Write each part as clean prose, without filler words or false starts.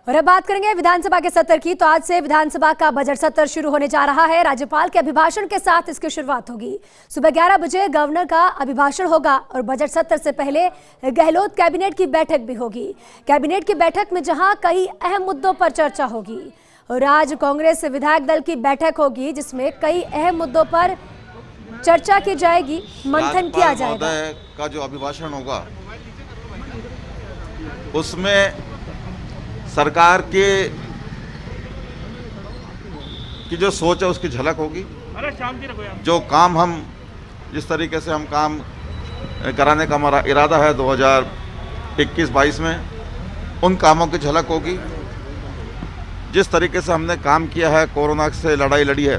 और अब बात करेंगे विधानसभा के सत्र की। तो आज से विधानसभा का बजट सत्र शुरू होने जा रहा है। राज्यपाल के अभिभाषण के साथ इसकी शुरुआत होगी। सुबह 11 बजे गवर्नर का अभिभाषण होगा और बजट सत्र से पहले गहलोत कैबिनेट की बैठक भी होगी। कैबिनेट की बैठक में जहां कई अहम मुद्दों पर चर्चा होगी और आज कांग्रेस विधायक दल की बैठक होगी जिसमें कई अहम मुद्दों पर चर्चा की जाएगी, मंथन किया जाएगा। का जो अभिभाषण होगा उसमें सरकार की जो सोच है उसकी झलक होगी। जो काम हम जिस तरीके से हम काम कराने का हमारा इरादा है 2021-22 में, उन कामों की झलक होगी। जिस तरीके से हमने काम किया है, कोरोना से लड़ाई लड़ी है,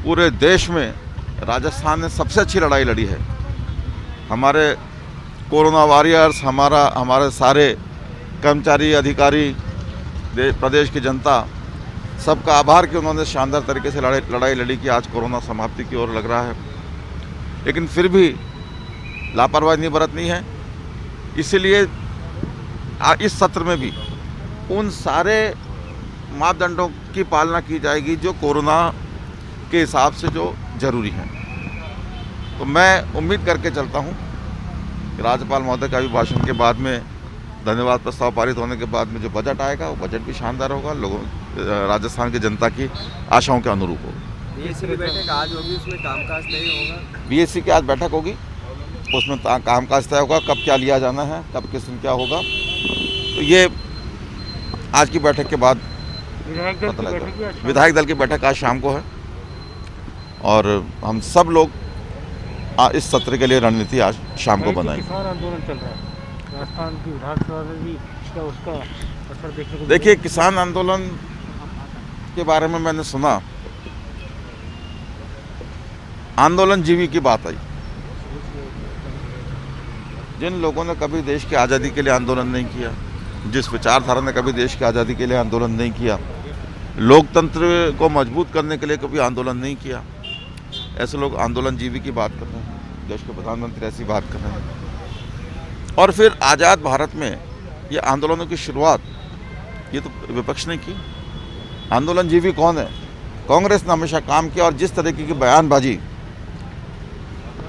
पूरे देश में राजस्थान ने सबसे अच्छी लड़ाई लड़ी है। हमारे कोरोना वॉरियर्स, हमारे सारे कर्मचारी, अधिकारी, प्रदेश की जनता, सबका आभार कि उन्होंने शानदार तरीके से लड़ाई लड़ी कि आज कोरोना समाप्ति की ओर लग रहा है। लेकिन फिर भी लापरवाही नहीं बरतनी है। इसीलिए इस सत्र में भी उन सारे मापदंडों की पालना की जाएगी जो कोरोना के हिसाब से जो जरूरी है। तो मैं उम्मीद करके चलता हूँ कि राज्यपाल महोदय का अभिभाषण के बाद में, धन्यवाद प्रस्ताव पारित होने के बाद में जो बजट आएगा वो बजट भी शानदार होगा, लोगों राजस्थान की जनता की आशाओं के अनुरूप होगा। बीएससी की बैठक आज होगी, उसमें कामकाज तय होगा। बीएससी की आज बैठक होगी, उसमें कामकाज तय होगा, कब क्या लिया जाना है, कब किस दिन क्या होगा, तो ये आज की बैठक के बाद पता लगेगा। विधायक दल की बैठक आज शाम को है और हम सब लोग इस सत्र के लिए रणनीति आज शाम को बनाएंगे। किसान आंदोलन चल रहा है राजस्थान की विधानसभा में भी, क्या उसका असर देखने को? देखिए, किसान आंदोलन के बारे में मैंने सुना, आंदोलन जीवी की बात आई। जिन लोगों ने कभी देश की आज़ादी के लिए आंदोलन नहीं किया, जिस विचारधारा ने कभी देश की आज़ादी के लिए आंदोलन नहीं किया, लोकतंत्र को मजबूत करने के लिए कभी आंदोलन नहीं किया, ऐसे लोग आंदोलन जीवी की बात कर रहे हैं। देश के प्रधानमंत्री ऐसी बात कर रहे हैं। और फिर आज़ाद भारत में ये आंदोलनों की शुरुआत ये तो विपक्ष ने की। आंदोलन जीवी कौन है? कांग्रेस ने हमेशा काम किया। और जिस तरीके की बयानबाजी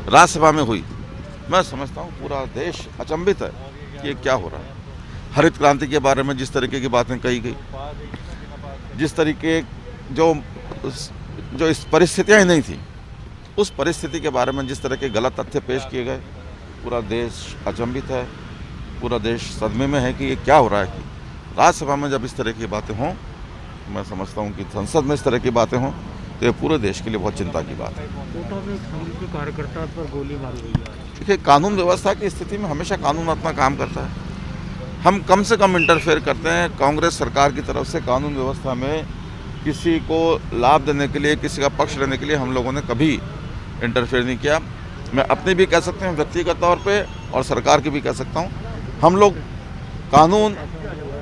राज्यसभा में हुई, मैं समझता हूँ पूरा देश अचंभित है कि ये क्या हो रहा है। हरित क्रांति के बारे में जिस तरीके की बातें कही गई, जिस तरीके जो इस परिस्थितियाँ ही नहीं थी, उस परिस्थिति के बारे में जिस तरह के गलत तथ्य पेश किए गए, पूरा देश अचंभित है, पूरा देश सदमे में है कि ये क्या हो रहा है। कि राज्यसभा में जब इस तरह की बातें हों, मैं समझता हूँ कि संसद में इस तरह की बातें हों तो ये पूरे देश के लिए बहुत चिंता की बात है। कार्यकर्ता पर गोली मारी गई है। देखिए, कानून व्यवस्था की स्थिति में हमेशा कानून अपना काम करता है। हम कम से कम इंटरफेयर करते हैं। कांग्रेस सरकार की तरफ से कानून व्यवस्था में किसी को लाभ देने के लिए, किसी का पक्ष लेने के लिए हम लोगों ने कभी इंटरफेयर नहीं किया। मैं अपने भी कह सकते हैं व्यक्तिगत तौर पे, और सरकार की भी कह सकता हूँ, हम लोग कानून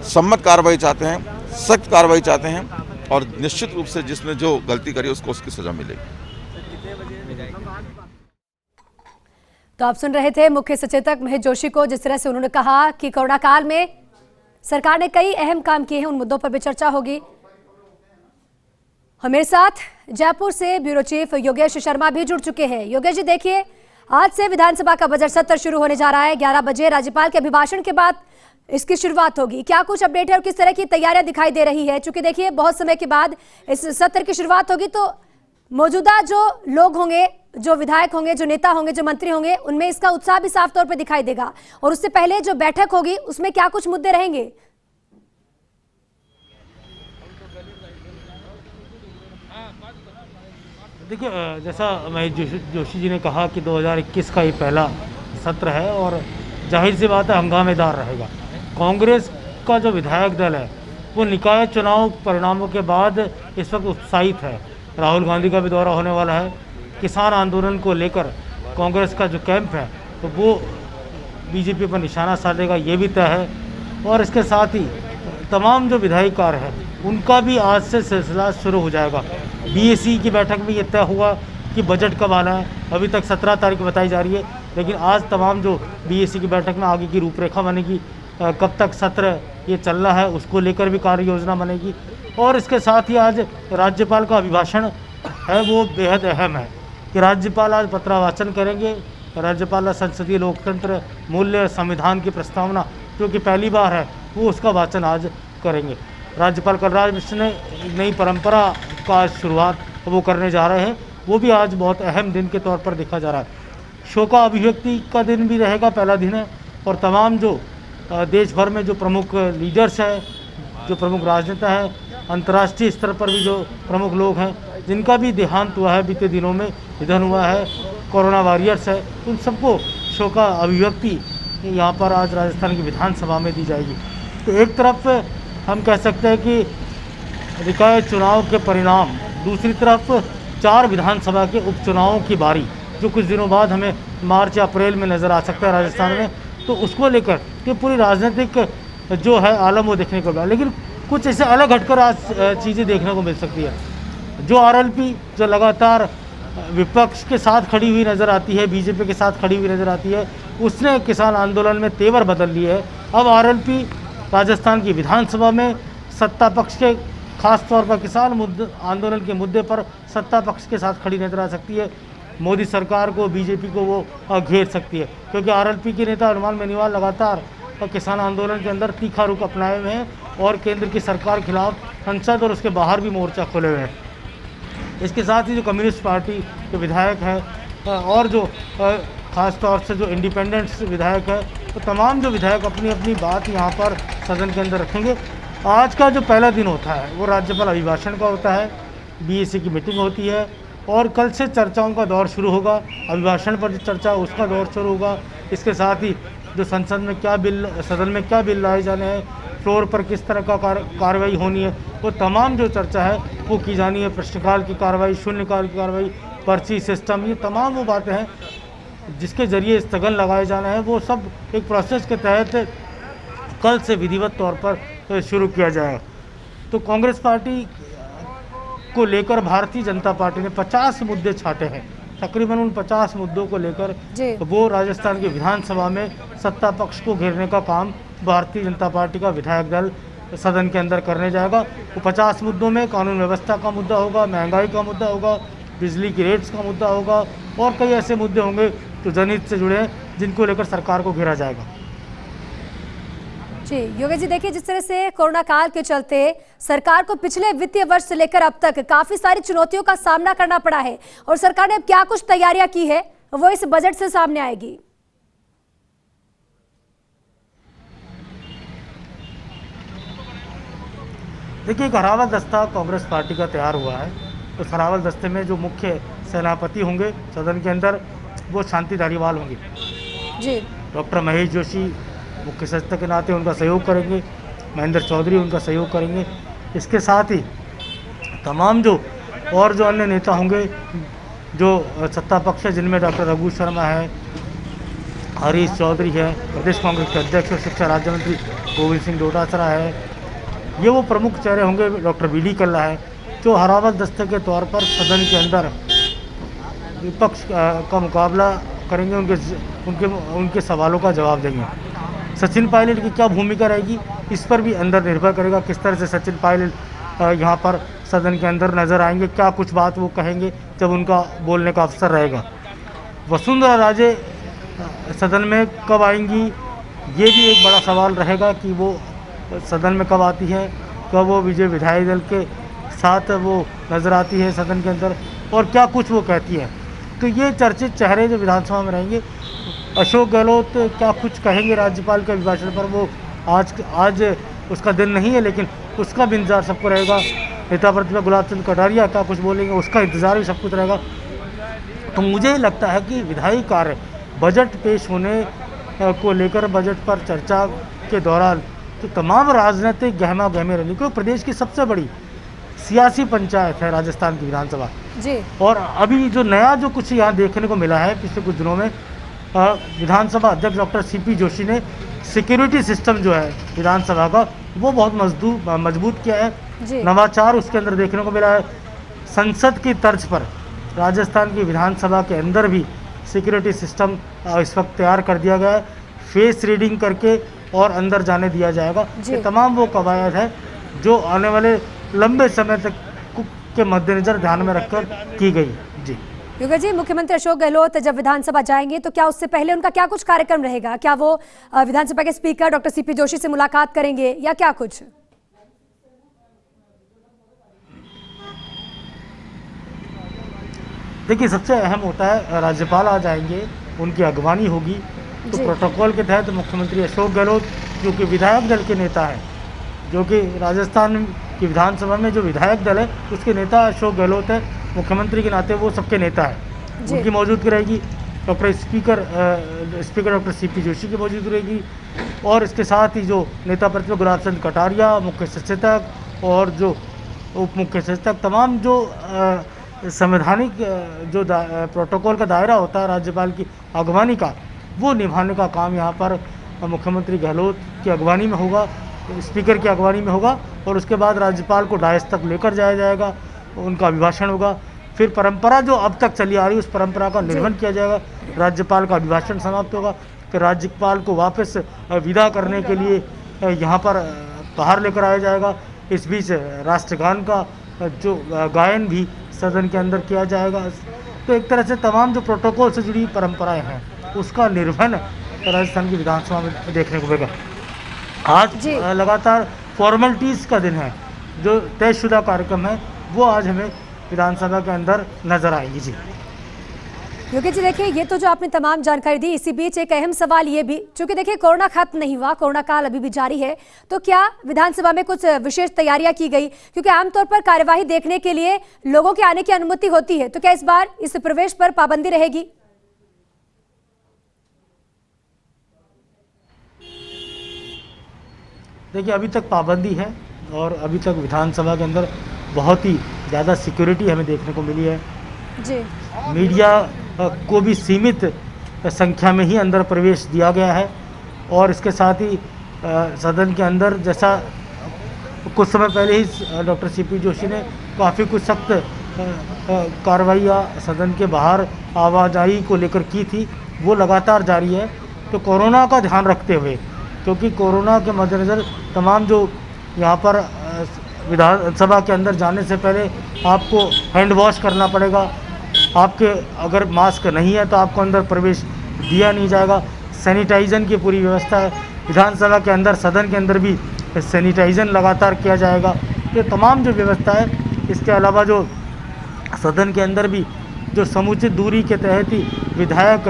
सम्मत कार्रवाई चाहते हैं, सख्त कार्रवाई चाहते हैं और निश्चित रूप से जिसने जो गलती करी उसको उसकी सजा मिलेगी। तो आप सुन रहे थे मुख्य सचेतक महेश जोशी को, जिस तरह से उन्होंने कहा कि कोरोना काल में सरकार ने कई अहम काम किए हैं, उन मुद्दों पर भी चर्चा होगी। हमारे साथ जयपुर से ब्यूरो चीफ योगेश शर्मा भी जुड़ चुके हैं। योगेश जी, देखिए, आज से विधानसभा का बजट सत्र शुरू होने जा रहा है। 11 बजे राज्यपाल के अभिभाषण के बाद इसकी शुरुआत होगी। क्या कुछ अपडेट है और किस तरह की तैयारियां दिखाई दे रही है? चूंकि देखिए, बहुत समय के बाद इस सत्र की शुरुआत होगी, तो मौजूदा जो लोग होंगे, जो विधायक होंगे, जो नेता होंगे, जो मंत्री होंगे, उनमें इसका उत्साह भी साफ तौर पर दिखाई देगा। और उससे पहले जो बैठक होगी उसमें क्या कुछ मुद्दे रहेंगे? देखिए, जैसा महेश जोशी जी ने कहा कि 2021 का ये पहला सत्र है और जाहिर सी बात है हंगामेदार रहेगा। कांग्रेस का जो विधायक दल है वो निकाय चुनाव परिणामों के बाद इस वक्त उत्साहित है। राहुल गांधी का भी दौरा होने वाला है। किसान आंदोलन को लेकर कांग्रेस का जो कैंप है तो वो बीजेपी पर निशाना साधेगा, ये भी तय है। और इसके साथ ही तमाम जो विधायी कार्य है उनका भी आज से सिलसिला शुरू हो जाएगा। बीएससी की बैठक में ये तय हुआ कि बजट कब आना है। अभी तक 17 तारीख बताई जा रही है, लेकिन आज तमाम जो बीएससी की बैठक में आगे की रूपरेखा बनेगी, कब तक सत्र ये चलना है उसको लेकर भी कार्य योजना बनेगी। और इसके साथ ही आज राज्यपाल का अभिभाषण है वो बेहद अहम है कि राज्यपाल आज पत्रावाचन करेंगे। राज्यपाल संसदीय लोकतंत्र मूल्य संविधान की प्रस्तावना जो कि पहली बार है वो उसका वाचन आज करेंगे। राज्यपाल कलराज मिश्र ने नई परंपरा का शुरुआत वो करने जा रहे हैं, वो भी आज बहुत अहम दिन के तौर पर देखा जा रहा है। शोका अभिव्यक्ति का दिन भी रहेगा, पहला दिन है, और तमाम जो देश भर में जो प्रमुख लीडर्स हैं, जो प्रमुख राजनेता हैं, अंतर्राष्ट्रीय स्तर पर भी जो प्रमुख लोग हैं जिनका भी देहांत हुआ है, बीते दिनों में निधन हुआ है, कोरोना वॉरियर्स है, उन सबको शोका अभिव्यक्ति यहाँ पर आज राजस्थान की विधानसभा में दी जाएगी। तो एक तरफ हम कह सकते हैं कि निकाय चुनाव के परिणाम, दूसरी तरफ 4 विधानसभा के उपचुनावों की बारी जो कुछ दिनों बाद हमें मार्च या अप्रैल में नज़र आ सकता है राजस्थान में, तो उसको लेकर कि पूरी राजनीतिक जो है आलम वो देखने को मिला। लेकिन कुछ ऐसे अलग हटकर आज चीज़ें देखने को मिल सकती है। जो आरएलपी जो लगातार विपक्ष के साथ खड़ी हुई नज़र आती है, बीजेपी के साथ खड़ी हुई नज़र आती है, उसने किसान आंदोलन में तेवर बदल लिए है। अब आरएलपी राजस्थान की विधानसभा में सत्ता पक्ष के, खास तौर पर किसान आंदोलन के मुद्दे पर सत्ता पक्ष के साथ खड़ी नजर आ सकती है। मोदी सरकार को, बीजेपी को वो घेर सकती है, क्योंकि आरएलपी के नेता हनुमान बेनीवाल लगातार किसान आंदोलन के अंदर तीखा रुख अपनाए हुए हैं और केंद्र की सरकार के खिलाफ संसद और उसके बाहर भी मोर्चा खोले हुए हैं। इसके साथ ही जो कम्युनिस्ट पार्टी के विधायक हैं और जो ख़ास तौर से जो इंडिपेंडेंट विधायक है, तो तमाम जो विधायक अपनी अपनी बात यहाँ पर सदन के अंदर रखेंगे। आज का जो पहला दिन होता है वो राज्यपाल अभिभाषण का होता है, बीएसी की मीटिंग होती है और कल से चर्चाओं का दौर शुरू होगा। अभिभाषण पर जो चर्चा उसका दौर शुरू होगा। इसके साथ ही जो संसद में क्या बिल, सदन में क्या बिल लाए जाने हैं, फ्लोर पर किस तरह का कार्रवाई होनी है, वो तमाम जो चर्चा है वो की जानी है। प्रश्नकाल की कार्रवाई, शून्यकाल की कार्रवाई, पर्ची सिस्टम, ये तमाम वो बातें हैं जिसके ज़रिए स्थगन लगाए जाना है। वो सब एक प्रोसेस के तहत कल से विधिवत तौर पर शुरू किया जाएगा। तो कांग्रेस पार्टी को लेकर भारतीय जनता पार्टी ने 50 मुद्दे छाटे हैं। तकरीबन उन 50 मुद्दों को लेकर वो राजस्थान की विधानसभा में सत्ता पक्ष को घेरने का काम भारतीय जनता पार्टी का विधायक दल सदन के अंदर करने जाएगा। वो 50 मुद्दों में कानून व्यवस्था का मुद्दा होगा, महंगाई का मुद्दा होगा, बिजली की रेट्स का मुद्दा होगा और कई ऐसे मुद्दे होंगे जो जनहित से जुड़े हैं जिनको लेकर सरकार को घेरा जाएगा। जी योगेश जी, देखिए जिस तरह से कोरोना काल के चलते सरकार को पिछले वित्तीय वर्ष से लेकर अब तक काफी सारी चुनौतियों का सामना करना पड़ा है और सरकार ने अब क्या कुछ तैयारियां की है वो इस बजट से सामने आएगी। देखिए, एक हरावल दस्ता कांग्रेस पार्टी का तैयार हुआ है। उस हरावल दस्ते में जो मुख्य सेनापति होंगे सदन के अंदर वो शांति धारीवाल होंगे जी। डॉक्टर महेश जोशी मुख्य सचेतक के नाते उनका सहयोग करेंगे, महेंद्र चौधरी उनका सहयोग करेंगे। इसके साथ ही तमाम जो और जो अन्य नेता होंगे जो सत्ता पक्ष है, जिनमें डॉक्टर रघु शर्मा है, हरीश चौधरी है, प्रदेश कांग्रेस के अध्यक्ष और शिक्षा राज्य मंत्री गोविंद सिंह डोटासरा है, ये वो प्रमुख चेहरे होंगे। डॉक्टर बीडी कल्ला है जो हरावल दस्ते के तौर पर सदन के अंदर विपक्ष का मुकाबला करेंगे, उनके सवालों का जवाब देंगे। सचिन पायलट की क्या भूमिका रहेगी इस पर भी अंदर निर्भर करेगा, किस तरह से सचिन पायलट यहाँ पर सदन के अंदर नजर आएंगे, क्या कुछ बात वो कहेंगे जब उनका बोलने का अवसर रहेगा। वसुंधरा राजे सदन में कब आएंगी ये भी एक बड़ा सवाल रहेगा कि वो सदन में कब आती है, कब वो विजय विधायक दल के साथ वो नज़र आती है सदन के अंदर और क्या कुछ वो कहती है। तो ये चर्चित चेहरे जो विधानसभा में रहेंगे। अशोक गहलोत क्या कुछ कहेंगे राज्यपाल के अभिभाषण पर, वो आज उसका दिन नहीं है, लेकिन उसका भी इंतजार सबको रहेगा। नेता प्रतिपक्ष गुलाब चंद कटारिया क्या कुछ बोलेंगे उसका इंतजार भी सब कुछ रहेगा। तो मुझे लगता है कि विधायी कार्य बजट पेश होने को लेकर, बजट पर चर्चा के दौरान तो तमाम राजनीतिक गहमा गहमे रही, क्योंकि प्रदेश की सबसे बड़ी सियासी पंचायत है राजस्थान की विधानसभा जी। और अभी जो नया जो कुछ यहाँ देखने को मिला है पिछले कुछ दिनों में, विधानसभा अध्यक्ष डॉक्टर सीपी जोशी ने सिक्योरिटी सिस्टम जो है विधानसभा का वो बहुत मजबूत किया है। नवाचार उसके अंदर देखने को मिला है। संसद की तर्ज पर राजस्थान की विधानसभा के अंदर भी सिक्योरिटी सिस्टम इस वक्त तैयार कर दिया गया है, फेस रीडिंग करके और अंदर जाने दिया जाएगा। जी। ये तमाम वो कवायद है जो आने वाले लंबे समय तक के मद्देनजर ध्यान में रखकर की गई। जी योगेश जी, मुख्यमंत्री अशोक गहलोत जब विधानसभा जाएंगे तो क्या उससे पहले उनका क्या कुछ कार्यक्रम रहेगा? क्या वो विधानसभा के स्पीकर डॉक्टर सीपी जोशी से मुलाकात करेंगे या क्या कुछ? देखिए, सबसे अहम होता है राज्यपाल आ जाएंगे, उनकी अगवानी होगी, तो जी। प्रोटोकॉल के तहत मुख्यमंत्री अशोक गहलोत जो कि विधायक दल के नेता है, जो कि राजस्थान की विधानसभा में जो विधायक दल है उसके नेता अशोक गहलोत है, मुख्यमंत्री के नाते वो सबके नेता है, जी। उनकी मौजूदगी रहेगी। स्पीकर डॉक्टर सीपी जोशी की मौजूदगी रहेगी और इसके साथ ही जो नेता प्रतिपक्ष गुलाब चंद कटारिया, मुख्य सचेतक और जो उप मुख्य सचेतक, तमाम जो संवैधानिक जो प्रोटोकॉल का दायरा होता है राज्यपाल की अगवानी का, वो निभाने का काम यहाँ पर मुख्यमंत्री गहलोत की अगवानी में होगा, स्पीकर की अगवानी में होगा और उसके बाद राज्यपाल को डायस तक लेकर जाया जाएगा, उनका अभिभाषण होगा। फिर परंपरा जो अब तक चली आ रही है उस परंपरा का निर्वहन किया जाएगा, राज्यपाल का अभिभाषण समाप्त होगा, फिर राज्यपाल को वापस विदा करने के लिए यहाँ पर बाहर लेकर आया जाएगा। इस बीच राष्ट्रगान का जो गायन भी सदन के अंदर किया जाएगा। तो एक तरह से तमाम जो प्रोटोकॉल से जुड़ी परंपराएं हैं उसका निर्वहन राजस्थान की विधानसभा में देखने को मिलेगा। आज जी। लगातार फॉर्मेलिटीज़ का दिन है, जो तयशुदा कार्यक्रम है वो आज हमें विधानसभा के अंदर नजर आएगी। जी योगेश जी, देखिए ये तो जो आपने तमाम जानकारी दी, इसी बीच एक अहम सवाल ये भी, चूंकि देखिए कोरोना खत्म नहीं हुआ, कोरोना काल अभी भी जारी है, तो क्या विधानसभा में कुछ विशेष तैयारियां की गई? क्योंकि आमतौर पर कार्यवाही देखने के लिए लोगों के आने की अनुमति होती है, तो क्या इस बार इस प्रवेश पर पाबंदी रहेगी? देखिए, अभी तक पाबंदी है और अभी तक विधानसभा के अंदर बहुत ही ज़्यादा सिक्योरिटी हमें देखने को मिली है। जी। मीडिया को भी सीमित संख्या में ही अंदर प्रवेश दिया गया है और इसके साथ ही सदन के अंदर, जैसा कुछ समय पहले ही डॉक्टर सीपी जोशी ने काफ़ी कुछ सख्त कार्रवाइयाँ सदन के बाहर आवाजाही को लेकर की थी, वो लगातार जारी है। तो कोरोना का ध्यान रखते हुए, क्योंकि कोरोना के मद्देनज़र तमाम जो यहाँ पर विधानसभा के अंदर जाने से पहले आपको हैंड वॉश करना पड़ेगा, आपके अगर मास्क नहीं है तो आपको अंदर प्रवेश दिया नहीं जाएगा, सैनिटाइजन की पूरी व्यवस्था है विधानसभा के अंदर, सदन के अंदर भी सैनिटाइजन लगातार किया जाएगा। ये तमाम जो व्यवस्था है, इसके अलावा जो सदन के अंदर भी जो समुचित दूरी के तहत ही विधायक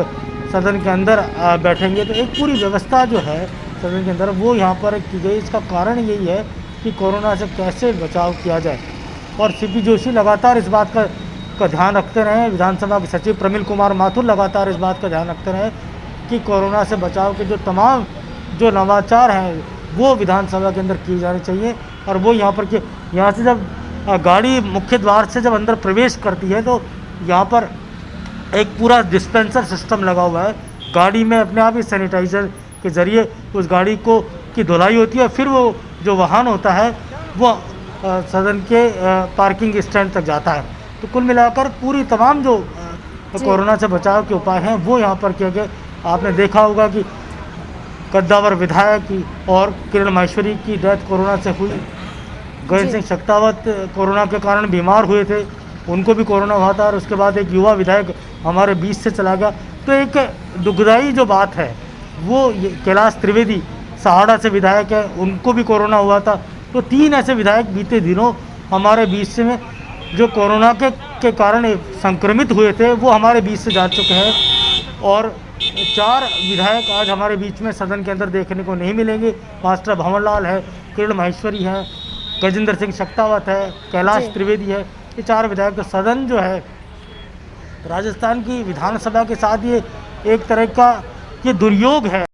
सदन के अंदर बैठेंगे, तो एक पूरी व्यवस्था जो है सदन के अंदर वो यहाँ पर की गई। इसका कारण यही है कि कोरोना से कैसे बचाव किया जाए और सीपी जोशी लगातार इस बात का ध्यान रखते रहे, विधानसभा के सचिव प्रमिल कुमार माथुर लगातार इस बात का ध्यान रखते रहे कि कोरोना से बचाव के जो तमाम जो नवाचार हैं वो विधानसभा के अंदर किए जाने चाहिए। और वो यहाँ पर कि यहाँ से जब गाड़ी मुख्य द्वार से जब अंदर प्रवेश करती है तो यहाँ पर एक पूरा डिस्पेंसर सिस्टम लगा हुआ है, गाड़ी में अपने आप ही सैनिटाइजर के ज़रिए उस गाड़ी को की धुलाई होती है, फिर वो जो वाहन होता है वो सदन के पार्किंग स्टैंड तक जाता है। तो कुल मिलाकर पूरी तमाम जो कोरोना से बचाव के उपाय हैं वो यहाँ पर किए गए। आपने देखा होगा कि कद्दावर विधायक की और किरण माहेश्वरी की डेथ कोरोना से हुई, गजेंद्र सिंह शेखावत कोरोना के कारण बीमार हुए थे, उनको भी कोरोना हुआ था और उसके बाद एक युवा विधायक हमारे बीच से चला गया। तो एक दुखदाई जो बात है वो कैलाश त्रिवेदी सहाड़ा से विधायक है, उनको भी कोरोना हुआ था। तो 3 ऐसे विधायक बीते दिनों हमारे बीच से में जो कोरोना के कारण संक्रमित हुए थे वो हमारे बीच से जा चुके हैं और 4 विधायक आज हमारे बीच में सदन के अंदर देखने को नहीं मिलेंगे। मास्टर भंवरलाल है, किरण माहेश्वरी है, गजेंद्र सिंह शेखावत है, कैलाश त्रिवेदी है, ये 4 विधायक। तो सदन जो है राजस्थान की विधानसभा के साथ ये एक तरह का ये दुर्योग है।